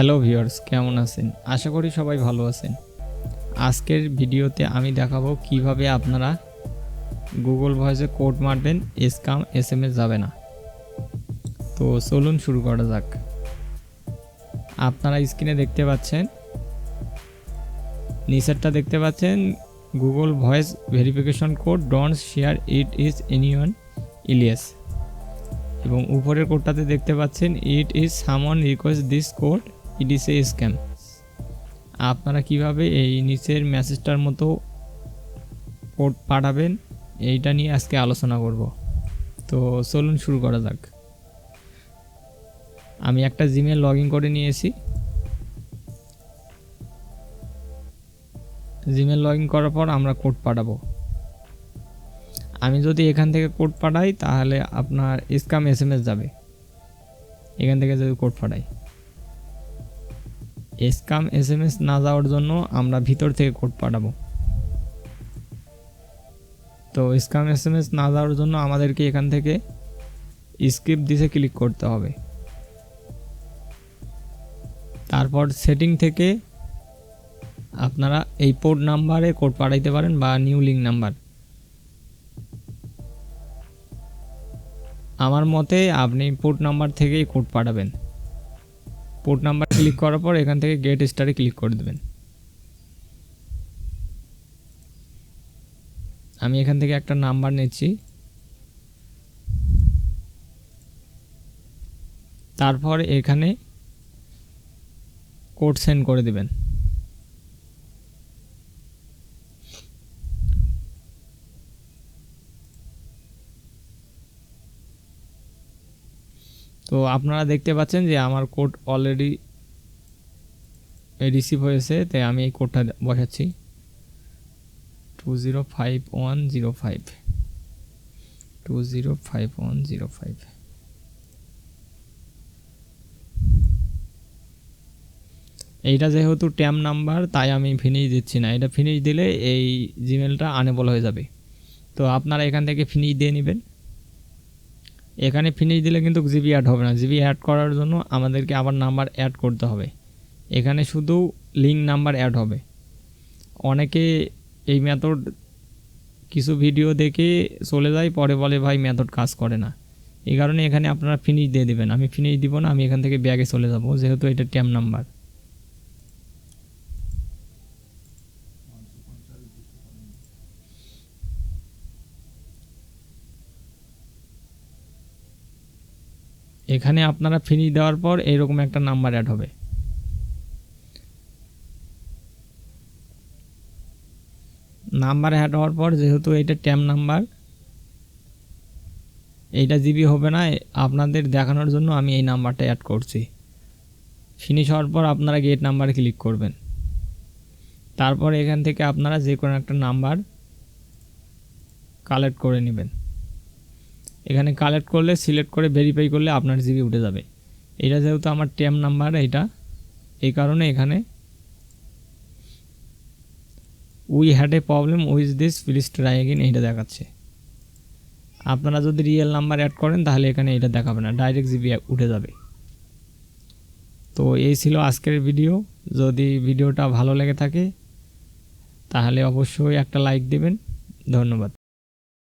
Hello viewers, কেমন আছেন? আশা করি সবাই ভালো আছেন। আজকের ভিডিওতে আমি দেখাবো কিভাবে আপনারা গুগল ভয়েসে কোড মারবেন, স্ক্যাম এসএমএস যাবে না। তো চলুন শুরু করা যাক। আপনারা স্ক্রিনে দেখতে পাচ্ছেন, নিচেরটা দেখতে পাচ্ছেন Google voice verification code, don't share it is anyone else. এবং উপরের কোডটাতে দেখতে পাচ্ছেন it is someone request this code, it is a scam. আপনারা কিভাবে এই নিচের মেসেজটার মতো কোড পাঠাবেন এইটা নিয়ে আজকে আলোচনা করব। তো চলুন শুরু করা যাক। আমি একটা জিমেল লগ ইন করে নিয়েছি। জিমেল লগ ইন করার পর আমরা কোড পাঠাবো। আমি যদি এখান থেকে কোড পাঠাই তাহলে আপনার স্ক্যাম এসএমএস যাবে। এখান থেকে যদি কোড পাঠাই, স্ক্যাম এসএমএস না যাওয়ার জন্য আমরা ভিতর থেকে কোড পাঠাবো। তো স্ক্যাম এসএমএস না যাওয়ার জন্য আমাদেরকে এখান থেকে স্কিপ দিসে ক্লিক করতে হবে। তারপর সেটিং থেকে আপনারা এই পোর্ট নাম্বারে কোড পাঠাইতে পারেন বা নিউ লিঙ্ক নাম্বার। আমার মতে আপনি পোর্ট নাম্বার থেকেই কোড পাঠাবেন। পোর্ট নাম্বার ক্লিক করার পর এখান থেকে গেট স্টারে ক্লিক করে দেবেন। আমি এখান থেকে একটা নাম্বার নিচ্ছি। তারপর এখানে কোড সেন্ড করে দেবেন। তো আপনারা দেখতে পাচ্ছেন যে আমার কোড অলরেডি রিসিভ হয়েছে, তাই আমি এই কোডটা বসাচ্ছি 205105 205105। এইটা যেহেতু ট্যাম নাম্বার তাই আমি ফিনিশ দিচ্ছি না। এটা ফিনিশ দিলে এই জিমেলটা আনেবল হয়ে যাবে। তো আপনারা এখান থেকে ফিনিশ দিয়ে নেবেন। এখানে ফিনিশ দিলে কিন্তু জিবি অ্যাড হবে না। জিবি অ্যাড করার জন্য আমাদেরকে আবার নাম্বার অ্যাড করতে হবে। এখানে শুধু লিঙ্ক নাম্বার অ্যাড হবে। অনেকে এই মেথড কিছু ভিডিও দেখে চলে যায়, পরে বলে ভাই মেথড কাজ করে না। এই কারণে এখানে আপনারা ফিনিশ দিয়ে দেবেন। আমি ফিনিশ দিব না, আমি এখান থেকে ব্যাগে চলে যাব যেহেতু এটা ট্যাম নাম্বার। এখানে আপনারা ফিনিশ দেওয়ার পর এরকম একটা নাম্বার অ্যাড হবে। নাম্বার অ্যাড হওয়ার পর যেহেতু এটা ট্যাম নাম্বার, এইটা জিবি হবে না। আপনাদের দেখানোর জন্য আমি এই নাম্বারটা অ্যাড করছি। ফিনিশ হওয়ার পর আপনারা গেট নাম্বারে ক্লিক করবেন। তারপর এখান থেকে আপনারা যে কোনো একটা নাম্বার কালেক্ট করে নেবেন। এখানে কালেক্ট করলে সিলেক্ট করে ভেরিফাই করলে আপনার জিবি উঠে যাবে। এটা যেহেতু আমার ট্যাম নাম্বার এইটা, এই কারণে এখানে we had a problem with this, please try again এইটা দেখাচ্ছে। আপনারা যদি রিয়েল নাম্বার অ্যাড করেন তাহলে এখানে এটা দেখাবে না, ডাইরেক্ট জিবি উঠে যাবে। তো এই ছিল আজকের ভিডিও। যদি ভিডিওটা ভালো লেগে থাকে তাহলে অবশ্যই একটা লাইক দেবেন। ধন্যবাদ।